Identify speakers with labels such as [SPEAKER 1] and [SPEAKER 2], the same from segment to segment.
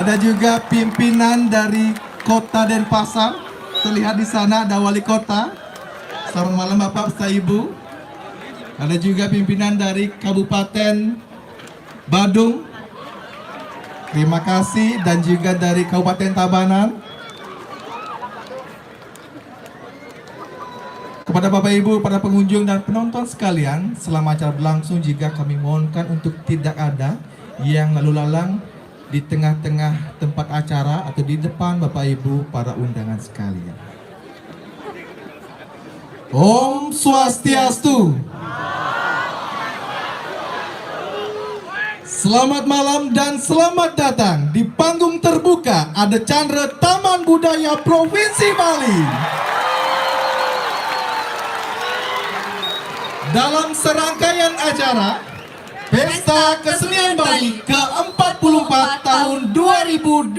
[SPEAKER 1] Ada juga pimpinan dari Kota Denpasar. Terlihat di sana ada wali kota. Selamat malam Bapak serta Ibu. Ada juga pimpinan dari Kabupaten Badung. Terima kasih, dan juga dari Kabupaten Tabanan. Kepada Bapak Ibu, para pengunjung dan penonton sekalian, selama acara berlangsung juga kami mohonkan untuk tidak ada yang lalu lalang di tengah-tengah tempat acara atau di depan Bapak Ibu para undangan sekalian. Om Swastiastu. Selamat malam dan selamat datang di panggung terbuka ada Chandra Taman Budaya Provinsi Bali. Dalam serangkaian acara Pesta Kesenian Bali ke-44 tahun 2022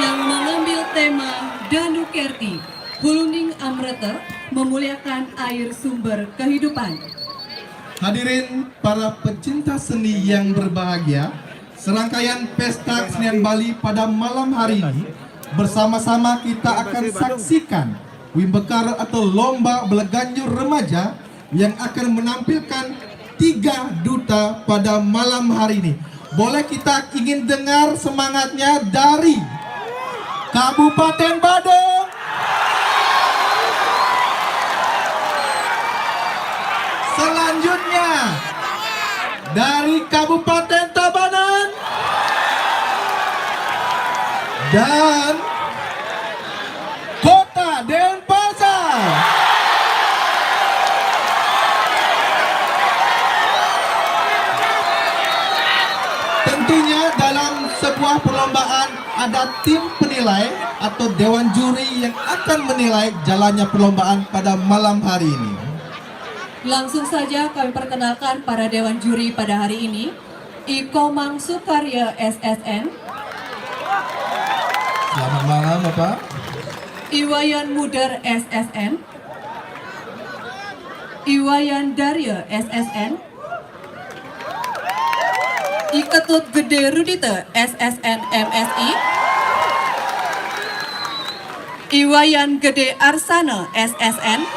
[SPEAKER 2] yang mengambil tema Danu Kerti, Huluning Amreta, memuliakan air sumber kehidupan.
[SPEAKER 1] Hadirin para pecinta seni yang berbahagia, serangkaian Pesta Kesenian Bali pada malam hari ini bersama-sama kita akan saksikan Wimbekar atau lomba beleganjur remaja yang akan menampilkan 3 duta pada malam hari ini. Boleh kita ingin dengar semangatnya dari Kabupaten Badung, selanjutnya dari Kabupaten Tabanan, dan Kota Denpasar. Tentunya dalam sebuah perlombaan ada tim penilai atau dewan juri yang akan menilai jalannya perlombaan pada malam hari ini.
[SPEAKER 2] Langsung saja kami perkenalkan para dewan juri pada hari ini. Ikomang Sukarya SSN,
[SPEAKER 1] Selamat malam Bapak.
[SPEAKER 2] Iwayan Mudar SSN, Iwayan Darya SSN, Iketut Gede Rudita SSN MSI, Iwayan Gede Arsana SSN,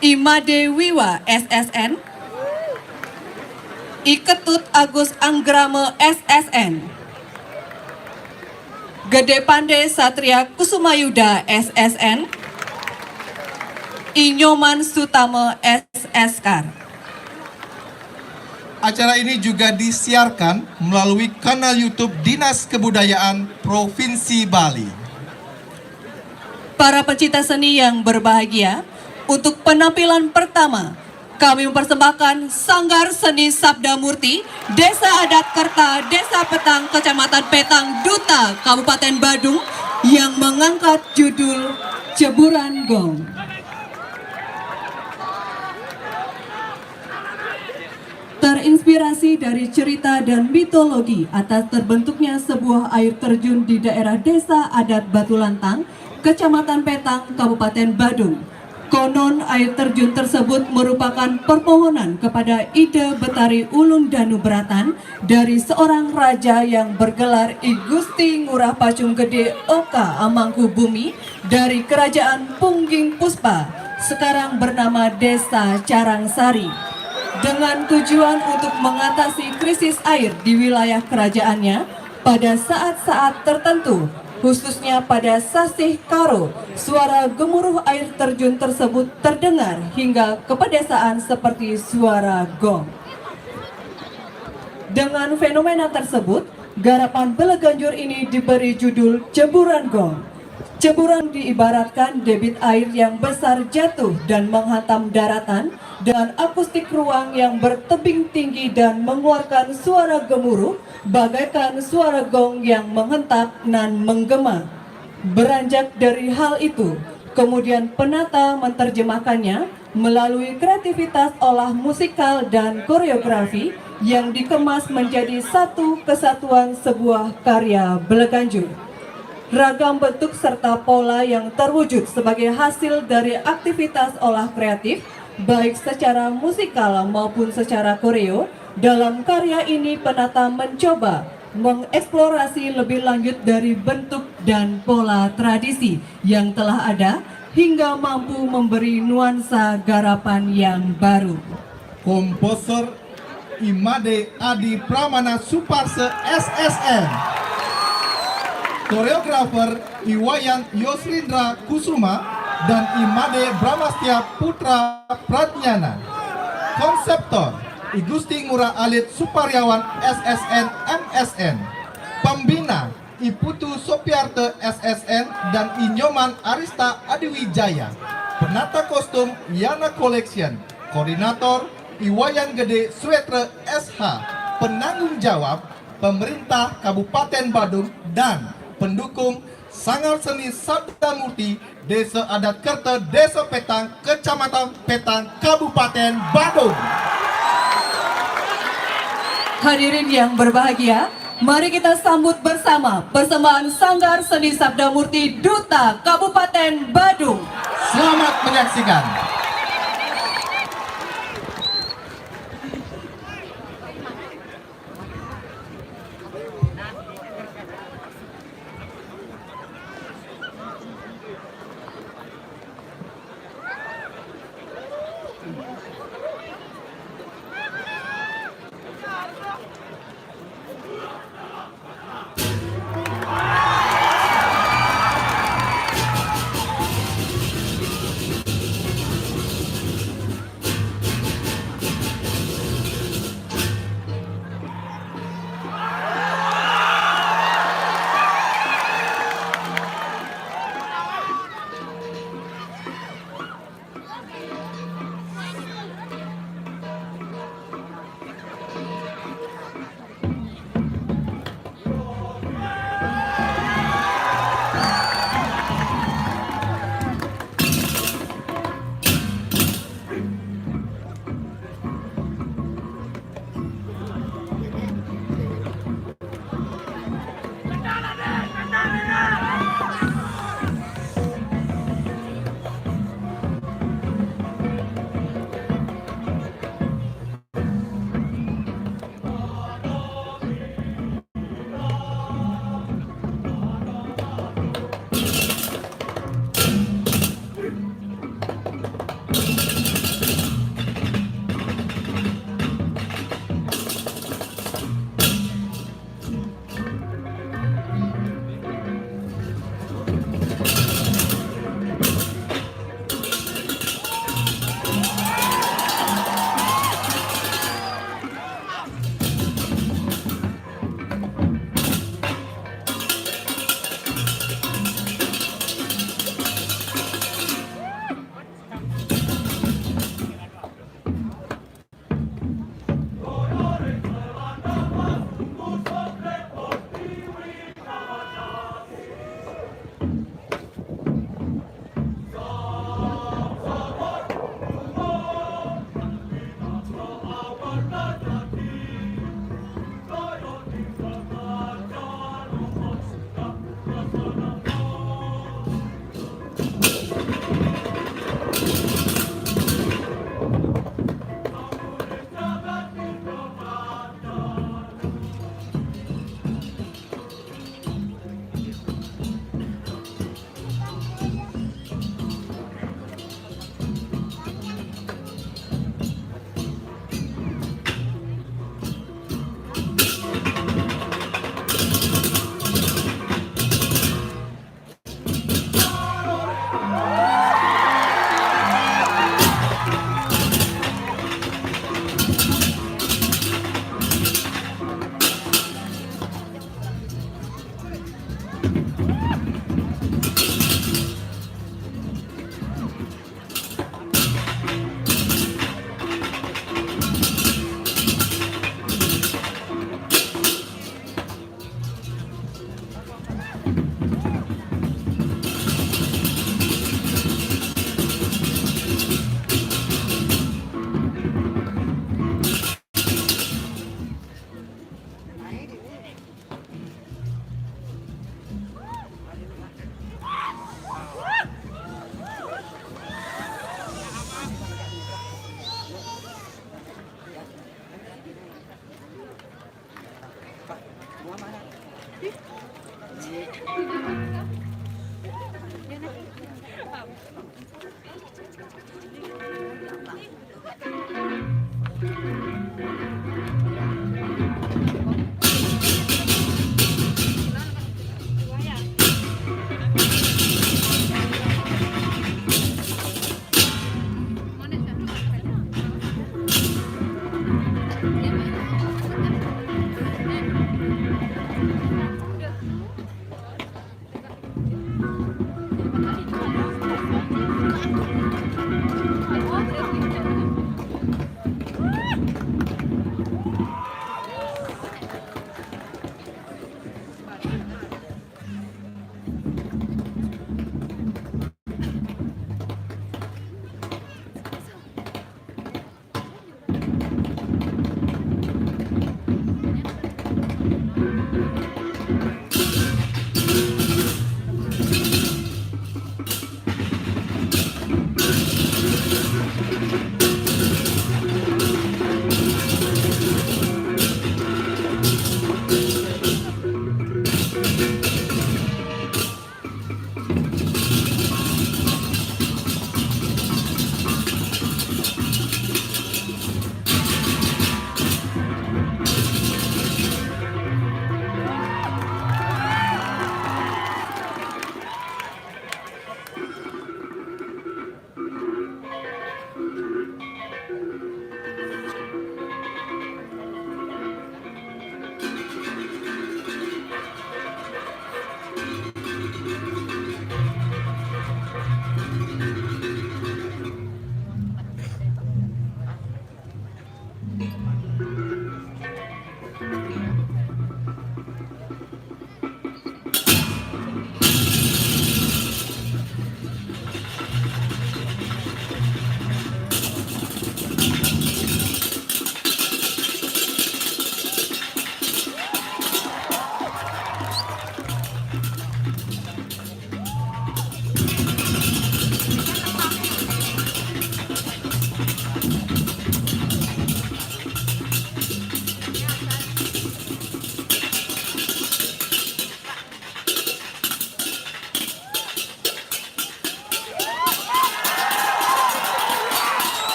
[SPEAKER 2] Imade Wiwa SSN, Iketut Agus Anggrama SSN, Gede Pande Satria Kusumayuda SSN, Inyoman Sutama SSK.
[SPEAKER 1] Acara ini juga disiarkan melalui kanal YouTube Dinas Kebudayaan Provinsi Bali.
[SPEAKER 2] Para pecinta seni yang berbahagia, untuk penampilan pertama, kami mempersembahkan Sanggar Seni Sabda Murti, Desa Adat Kerta, Desa Petang, Kecamatan Petang, Duta, Kabupaten Badung, yang mengangkat judul Ceburan Gong. Terinspirasi dari cerita dan mitologi atas terbentuknya sebuah air terjun di daerah Desa Adat Batu Lantang, Kecamatan Petang, Kabupaten Badung. Konon air terjun tersebut merupakan permohonan kepada Ide Betari Ulun Danu Beratan dari seorang raja yang bergelar I Gusti Ngurah Pacung Gede Oka Amangku Bumi dari Kerajaan Pungging Puspa, sekarang bernama Desa Carangsari, dengan tujuan untuk mengatasi krisis air di wilayah kerajaannya pada saat-saat tertentu. Khususnya pada Sasih Karo, suara gemuruh air terjun tersebut terdengar hingga ke pedesaan seperti suara gong. Dengan fenomena tersebut, garapan beleganjur ini diberi judul Ceburan Gong. Ceburan diibaratkan debit air yang besar jatuh dan menghantam daratan dengan akustik ruang yang bertebing tinggi dan mengeluarkan suara gemuruh bagaikan suara gong yang menghentak dan menggema. Beranjak dari hal itu, kemudian penata menerjemahkannya melalui kreativitas olah musikal dan koreografi yang dikemas menjadi satu kesatuan sebuah karya beleganjur. Ragam bentuk serta pola yang terwujud sebagai hasil dari aktivitas olah kreatif, baik secara musikal maupun secara koreo, Dalam karya ini penata mencoba mengeksplorasi lebih lanjut dari bentuk dan pola tradisi yang telah ada hingga mampu memberi nuansa garapan yang baru.
[SPEAKER 1] Komposer Imade Adi Pramana Suparse SSN, koreografer Iwayan Yosrindra Kusuma dan Imade Bramastia Putra Pratnyana, konseptor I Gusti Ngurah Alit Suparyawan SSN MSN, pembina I Putu Sopiarte SSN dan I Nyoman Arista Adiwijaya, penata kostum Yana Collection, koordinator Iwayan Gede Suetre SH, penanggung jawab pemerintah Kabupaten Badung dan pendukung Sanggar Seni Sabda Murti Desa Adat Kerte Desa Petang Kecamatan Petang Kabupaten Badung.
[SPEAKER 2] Hadirin yang berbahagia, mari kita sambut bersama persembahan Sanggar Seni Sabda Murti Duta Kabupaten Badung.
[SPEAKER 1] Selamat menyaksikan.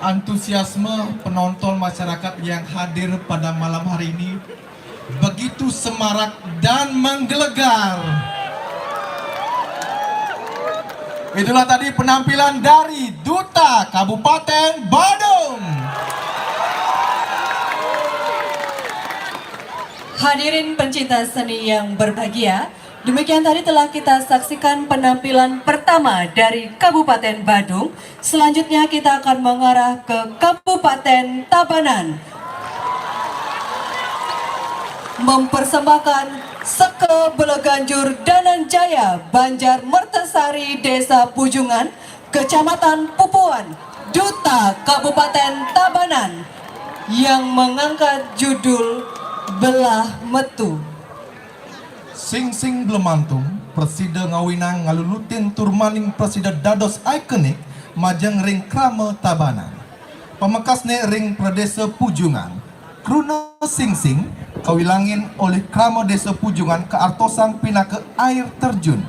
[SPEAKER 1] Antusiasme penonton masyarakat yang hadir pada malam hari ini begitu semarak dan menggelegar. Itulah tadi penampilan dari Duta Kabupaten Badung.
[SPEAKER 2] Hadirin pencinta seni yang berbahagia, demikian tadi telah kita saksikan penampilan pertama dari Kabupaten Badung. Selanjutnya kita akan mengarah ke Kabupaten Tabanan. Mempersembahkan Seke Beleganjur Dananjaya Banjar Mertasari Desa Pujungan, Kecamatan Pupuan, Duta Kabupaten Tabanan yang mengangkat judul Belah Metu.
[SPEAKER 1] Sing Blemantung, Presida ngawinang ngalulutin turmaning Presida dados ikonik majeng ring krama Tabanan. Pemekasne ring Pradesa Pujungan, kruna Sing kawilangin oleh krama Desa Pujungan ke artosan pinaka air terjun.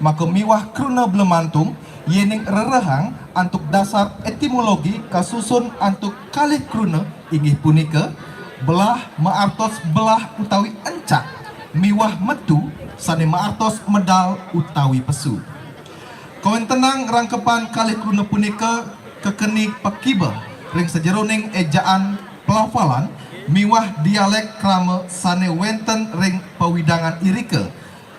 [SPEAKER 1] Maka miwah kruna Blemantung yening rerehang antuk dasar etimologi kasusun antuk kalih kruna inggih punika belah maartos belah utawi encak, miwah metu sane maartos medal utawi pesu. Kawan tenang rangkepan kalih kruna punika kekeni pekiba ring sejeroning ejaan pelafalan miwah dialek krama sane wenten ring pawidangan irike.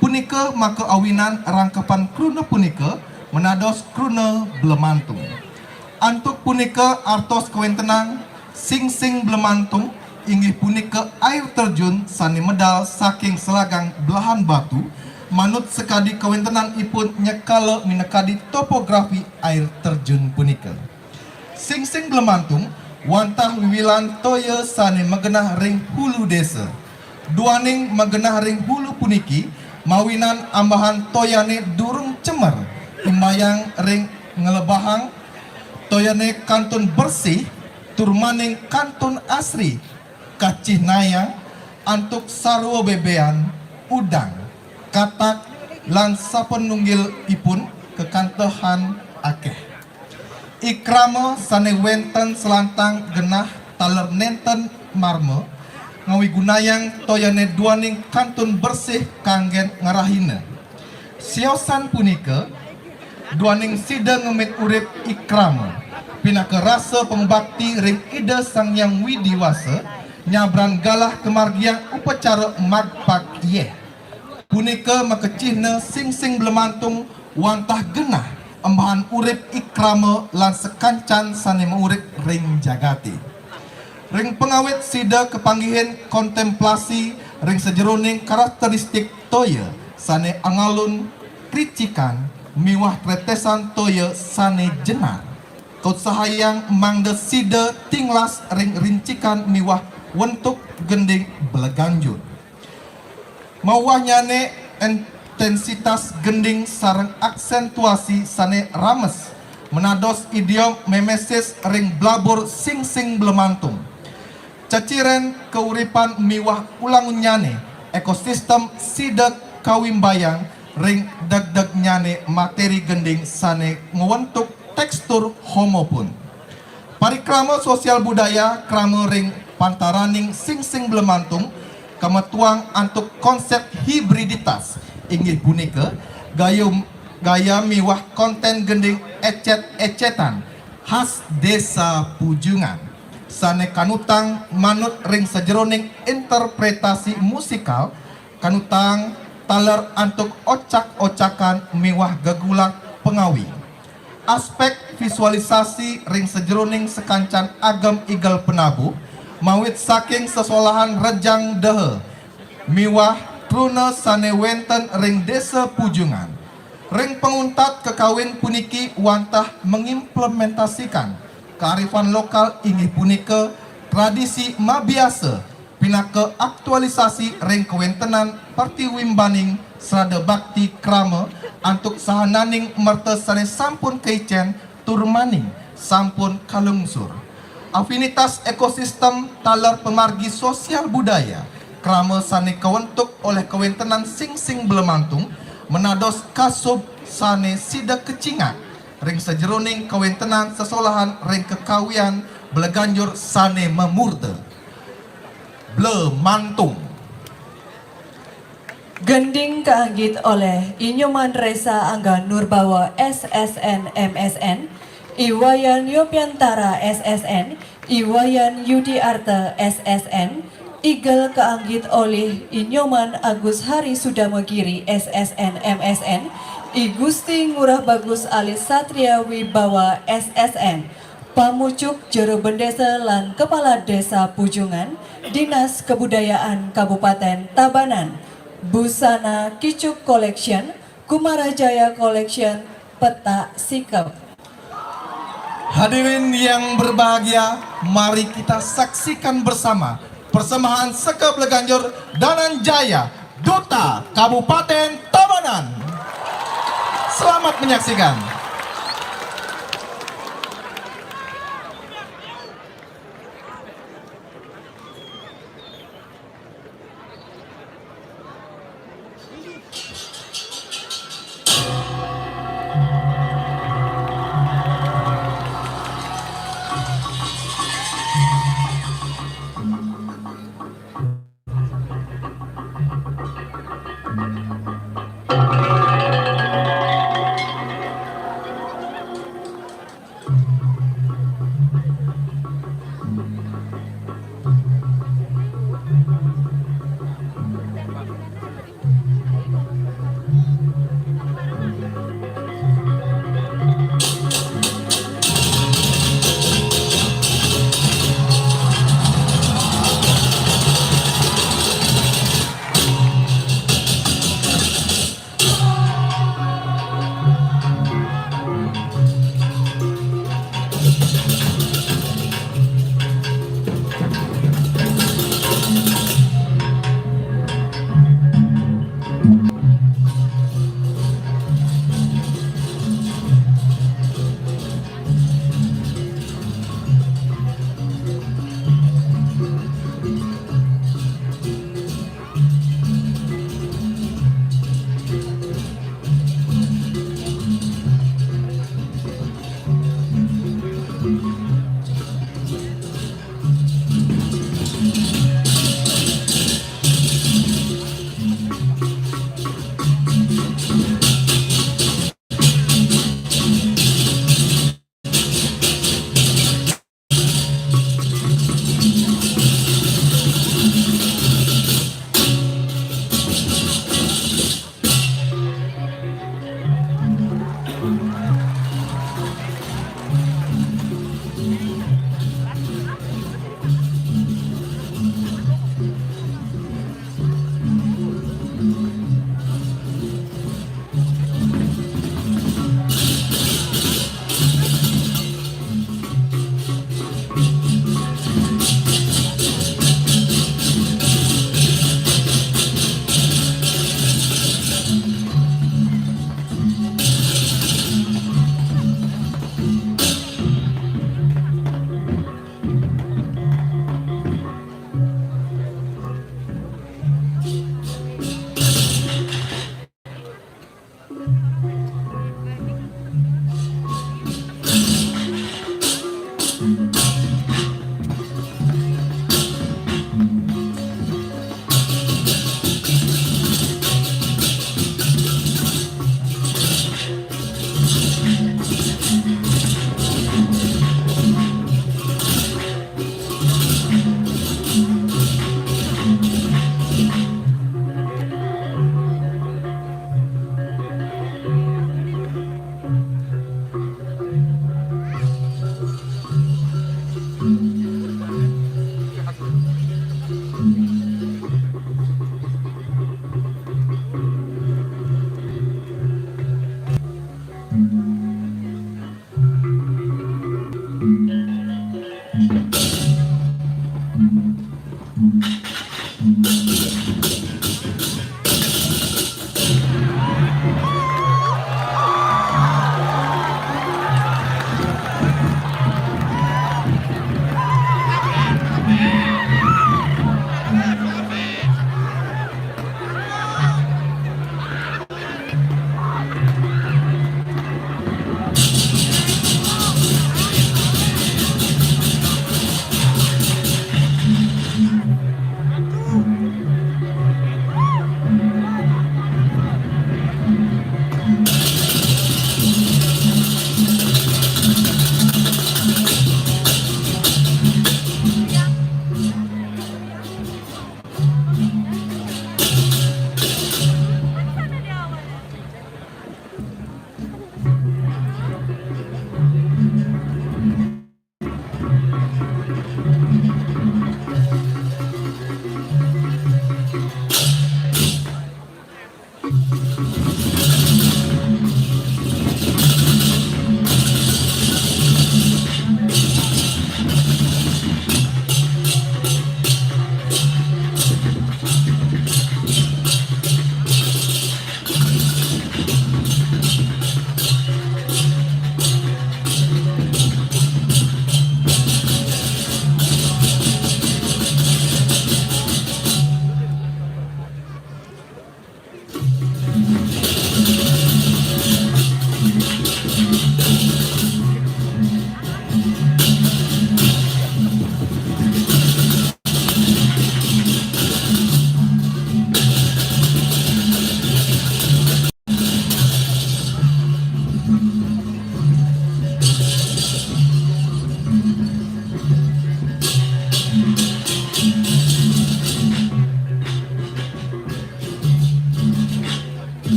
[SPEAKER 1] Punika maka awinan rangkepan kruna punika menados kruna Blemantung. Antuk punika artos kawan tenang Sing Blemantung inggih punika air terjun sani medal saking selagang belahan batu manut sekadi kawentenan ipun nyekala minekadi topografi air terjun punika. Sing Blemantung wantah wiwilan toya sani megenah ring hulu desa. Duaning megenah ring hulu puniki mawinan ambahan toyane durung cemer imbayang ring ngelebahang toyane kantun bersih turmaning kantun asri kacih nayang antuk sarwa bebean udang katak lan sapenunggil ipun kekantehan akeh. Ikrama sane wenten selantang genah taler nenten marme ngawi gunayang toyane duaning kantun bersih kanggen ngarahina. Siosan punika duaning sida ngemit urip ikrama pinaka rasa pembakti ring ida sang yang widiwasa nyabran galah kemargian upacara magpak yeh. Punika makecihna Sing Blemantung wantah genah embahan urip ikrama lan sekancan sane maurip ring jagati. Ring pengawet sida kepanggihan kontemplasi ring sejeroning karakteristik toya sane angalun kricikan miwah tretesan toya sane jenar. Kaut sahayang mangde sida tinglas ring rincikan miwah wentuk gending beleganjur. Mawahnyane intensitas gending sareng aksentuasi sane rames menados idiom memesis ring blabur Sing Blemantung. Caciren keuripan miwah ulangunyane ekosistem sidak kawimbayang ring deg nyane materi gending sane ngewentuk tekstur homo pun. Parikrama sosial budaya krama ring pantaraning Sing Blemantung kametuang antuk konsep hibriditas inggih punika gaya miwah konten gending ecet-ecetan khas Desa Pujungan sane kanutang manut ring sejeroning interpretasi musikal kanutang taler antuk ocak-ocakan miwah gegulak pengawi. Aspek visualisasi ring sejeroning sekancan agam igal penabuh mawit saking sesolahan rejang dehe miwah truna sane wenten ring Desa Pujungan. Ring penguntat kekawin puniki wantah mengimplementasikan kearifan lokal inggih punika tradisi mabiasa pinaka aktualisasi ring kewentenan partiwimbaning serada bakti krama antuk sahananing merta sane sampun keicen turmaning sampun kalungsur. Afinitas ekosistem taler pemargi sosial budaya krama sane kawentuk oleh kewentenan Sing Blemantung menados kasub sane sida kecingat ring sejeroning kawentenan sesolahan ring kekawian beleganjur sane memurte ble mantung.
[SPEAKER 2] Gending keanggit oleh Inyoman Resa Angga Nurbawa SSN MSN, Iwayan Yopiantara SSN, Iwayan Yudi Arte SSN, Igel keanggit oleh Inyoman Agus Hari Sudamogiri SSN MSN, I Gusti Ngurah Bagus Alis Satria Wibawa SSN, Pamucuk Jero Bendesa lan Kepala Desa Pujungan, Dinas Kebudayaan Kabupaten Tabanan, Busana Kicuk Collection, Kumarajaya Collection, Peta Sikap.
[SPEAKER 1] Hadirin yang berbahagia, mari kita saksikan bersama persembahan Sekep Leganjur Dananjaya, Duta Kabupaten Tabanan. Selamat menyaksikan.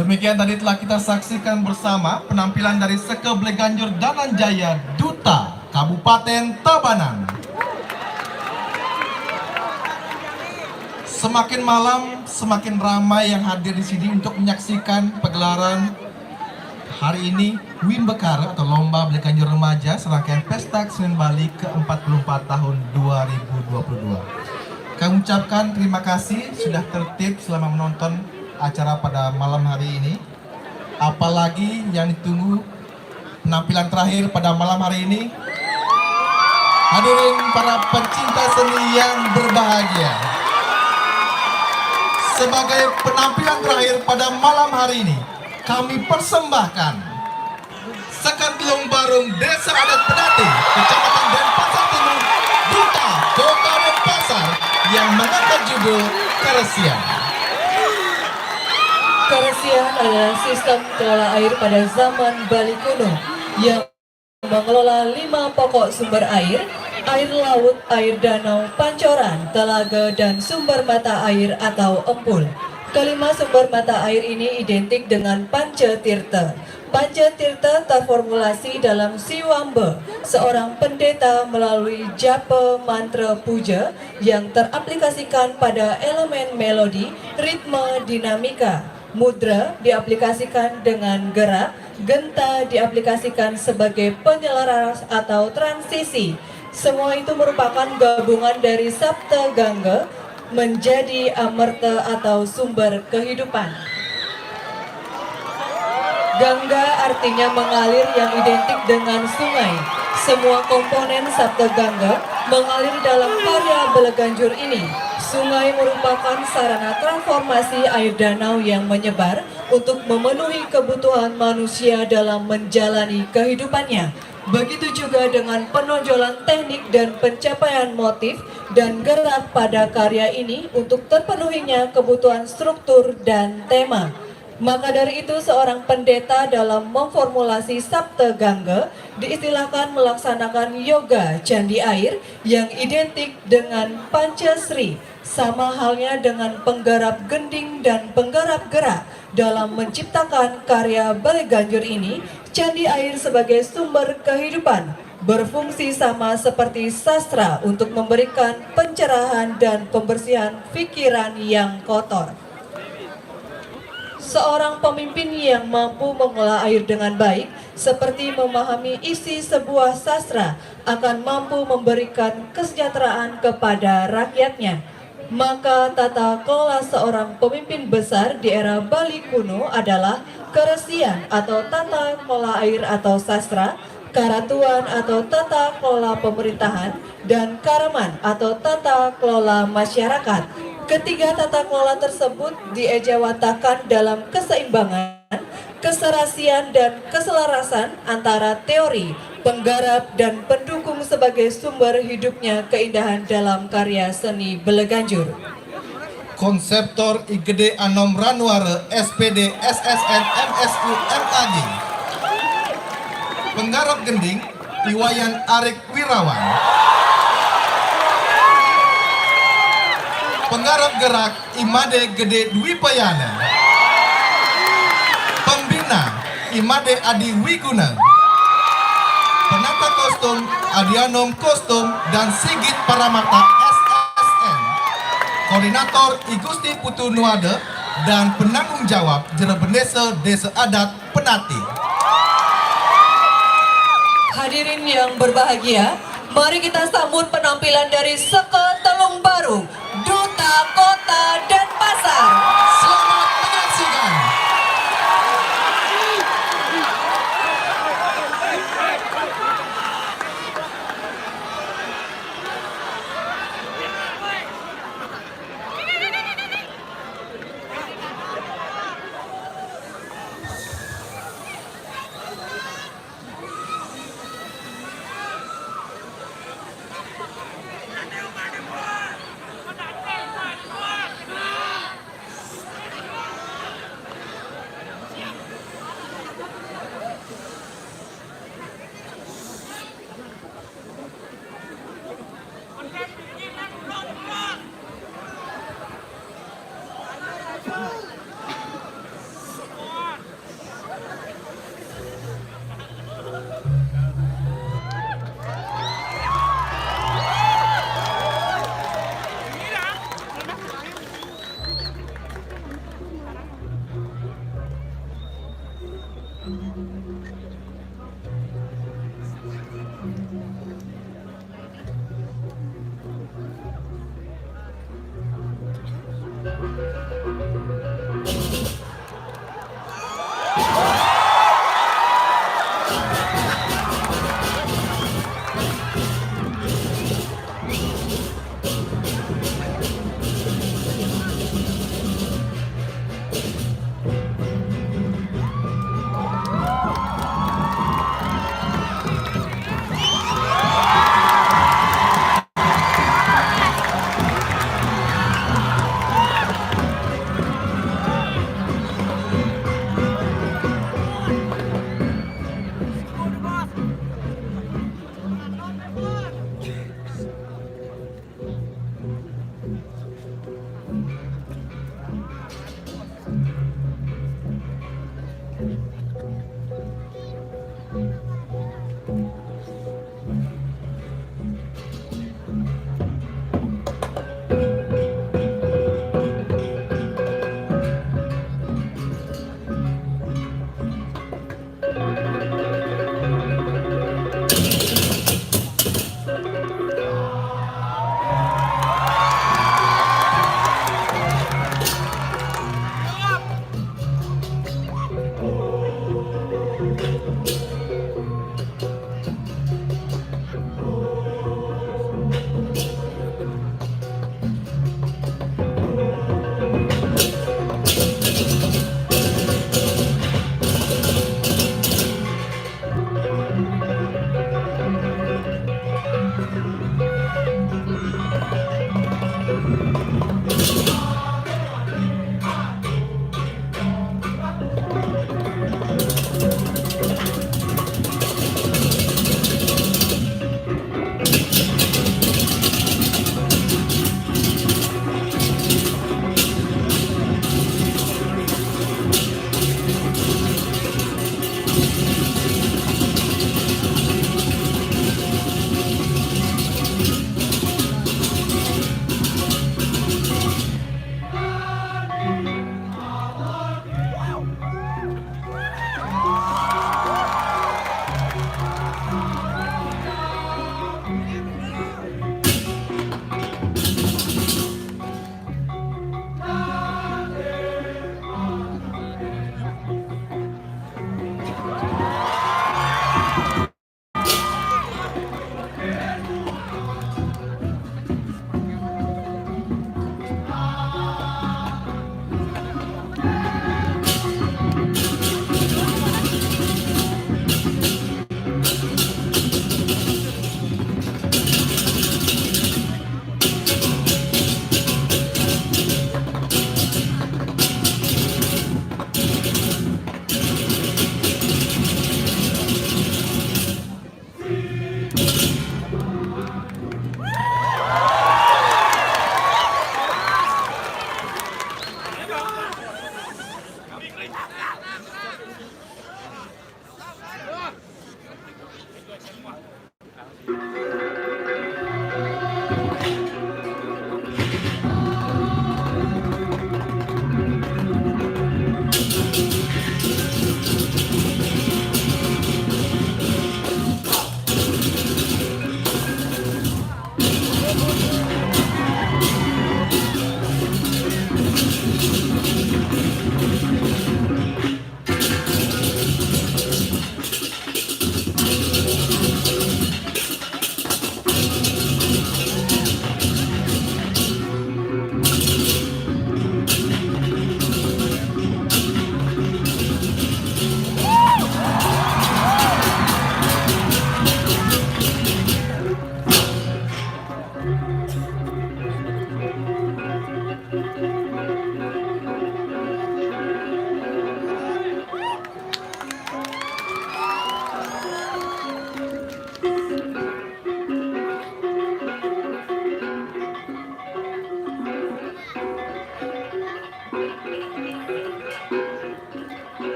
[SPEAKER 1] Demikian tadi telah kita saksikan bersama penampilan dari Seke Bleganjur Dananjaya Duta Kabupaten Tabanan. Semakin malam, semakin ramai yang hadir di sini untuk menyaksikan pegelaran hari ini Win Bekara atau Lomba Bleganjur Remaja serangkaian Pesta Kesenian Bali ke-44 tahun 2022. Kami ucapkan terima kasih sudah tertib selama menonton acara pada malam hari ini. Apalagi yang ditunggu penampilan terakhir pada malam hari ini. Hadirin para pencinta seni yang berbahagia, sebagai penampilan terakhir pada malam hari ini, kami persembahkan Sekantilung Barung Desa Adat Pedati, Kecamatan Denpasar Timur, Duta Kota Denpasar yang mengangkat judul Karesian.
[SPEAKER 2] Karesian adalah sistem kelola air pada zaman Bali kuno yang mengelola 5 pokok sumber air laut, air danau, pancoran, telaga, dan sumber mata air atau empul. Kelima sumber mata air ini identik dengan Pancatirta. Pancatirta terformulasi dalam Siwambe, seorang pendeta melalui japa mantra puja yang teraplikasikan pada elemen melodi, ritme, dinamika. Mudra diaplikasikan dengan gerak, genta diaplikasikan sebagai penyelaras atau transisi. Semua itu merupakan gabungan dari Sapta Gangga menjadi amerta atau sumber kehidupan. Gangga artinya mengalir yang identik dengan sungai. Semua komponen Sapta Gangga mengalir dalam karya Bleganjur ini. Sungai merupakan sarana transformasi air danau yang menyebar untuk memenuhi kebutuhan manusia dalam menjalani kehidupannya. Begitu juga dengan penonjolan teknik dan pencapaian motif dan gerak pada karya ini untuk terpenuhinya kebutuhan struktur dan tema. Maka dari itu seorang pendeta dalam memformulasi Sapta Gangga diistilahkan melaksanakan yoga candi air yang identik dengan Pancasri. Sama halnya dengan penggarap gending dan penggarap gerak dalam menciptakan karya Bleganjur ini, candi air sebagai sumber kehidupan berfungsi sama seperti sastra untuk memberikan pencerahan dan pembersihan pikiran yang kotor. Seorang pemimpin yang mampu mengolah air dengan baik, seperti memahami isi sebuah sastra, akan mampu memberikan kesejahteraan kepada rakyatnya. maka tata kelola seorang pemimpin besar di era Bali kuno adalah keresian atau tata kelola air atau sastra, karatuan atau tata kelola pemerintahan, dan karaman atau tata kelola masyarakat. Ketiga tata kelola tersebut diejawatakan dalam keseimbangan, keserasian, dan keselarasan antara teori, penggarap, dan pendukung sebagai sumber hidupnya keindahan dalam karya seni Beleganjur.
[SPEAKER 1] Konseptor IGD Anom Ranuare SPD SSN MSU MAG. Penggarap gending Iwayan Arik Wirawan. Penggarap gerak Imade Gede Dwi Payana. Pembina Imade Adi Wiguna. Penata kostum Adianom Kostum dan Sigit Paramata SSN. Koordinator Igusti Putu Nuade dan penanggung jawab Jerebendese Desa Adat Penati.
[SPEAKER 2] Hadirin yang berbahagia, mari kita sambut penampilan dari Seke Telung Baru, Duta Kota Denpasar.
[SPEAKER 1] Selamat menyaksikan.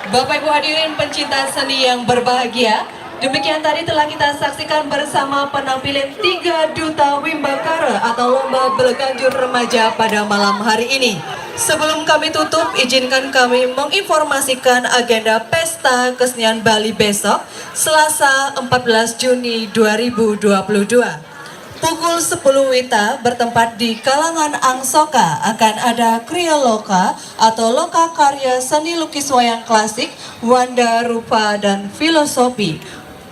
[SPEAKER 2] Bapak Ibu hadirin pencinta seni yang berbahagia, demikian tadi telah kita saksikan bersama penampilan 3 Duta Wimbakara atau Lomba Belaganjur Remaja pada malam hari ini. Sebelum kami tutup, izinkan kami menginformasikan agenda Pesta Kesenian Bali besok, Selasa 14 Juni 2022. Pukul 10 WITA bertempat di Kalangan Angsoka akan ada Kriya Loka atau Loka Karya Seni Lukis Wayang Klasik, Wanda Rupa dan Filosofi.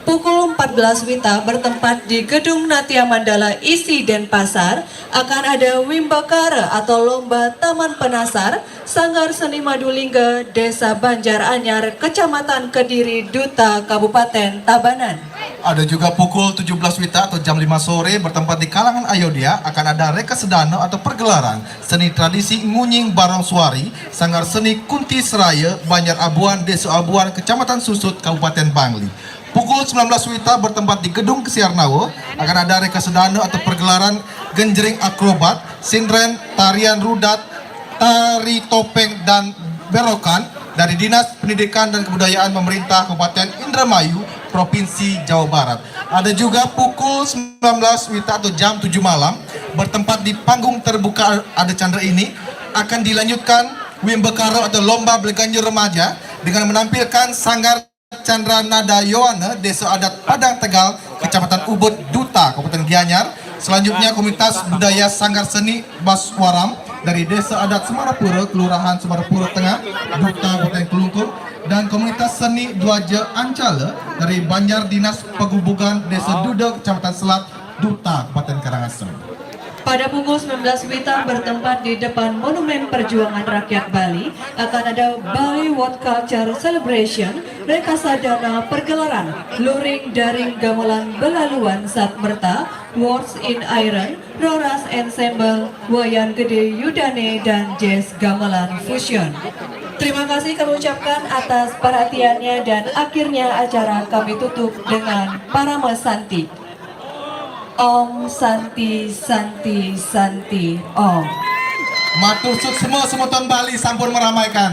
[SPEAKER 2] Pukul 14 WITA bertempat di Gedung Natya Mandala Isi Denpasar akan ada Wimbakara atau Lomba Taman Penasar, Sanggar Seni Madulingga, Desa Banjar Anyar, Kecamatan Kediri, Duta, Kabupaten Tabanan.
[SPEAKER 1] Ada juga pukul 17 WITA atau jam 5 sore bertempat di Kalangan Ayodhya akan ada Reka Sedano atau pergelaran seni tradisi Ngunying Barong Suari, Sanggar Seni Kunti Seraya, Banjar Abuan, Desa Abuan, Kecamatan Susut, Kabupaten Bangli. Pukul 19 WITA bertempat di Gedung Kesiarnawo akan ada Reka Sedano atau pergelaran Genjering Akrobat, Sindren, Tarian Rudat, Tari Topeng dan Berokan dari Dinas Pendidikan dan Kebudayaan Pemerintah Kabupaten Indramayu, Provinsi Jawa Barat. Ada juga pukul 19 WITA atau jam 7 malam bertempat di panggung terbuka Ada Chandra ini akan dilanjutkan Wimbakara atau Lomba Belaganjur Remaja dengan menampilkan Sanggar Chandra Nada Yowana, Desa Adat Padang Tegal, Kecamatan Ubud, Duta, Kabupaten Gianyar. Selanjutnya Komunitas Budaya Sanggar Seni Baswaram dari Desa Adat Semarapura, Kelurahan Semarapura Tengah, Duta, Kabupaten Kelungkung, dan Komunitas Seni Dwaja Ancala dari Banjar Dinas Pegubugan Desa Duda, Kecamatan Selat, Duta, Kabupaten Karangasem.
[SPEAKER 2] Pada pukul 19 WITA bertempat di depan Monumen Perjuangan Rakyat Bali akan ada Bali World Culture Celebration, Rekasadana Pergelaran, Luring Daring Gamelan Belaluan Sat Merta, Words in Iron, Roras Ensemble, Wayan Gede Yudane, dan Jazz Gamelan Fusion. Terima kasih kami ucapkan atas perhatiannya dan akhirnya acara kami tutup dengan Parama Santi. Om Santi Santi Santi Om.
[SPEAKER 1] Matur semua Bali sampun meramaikan.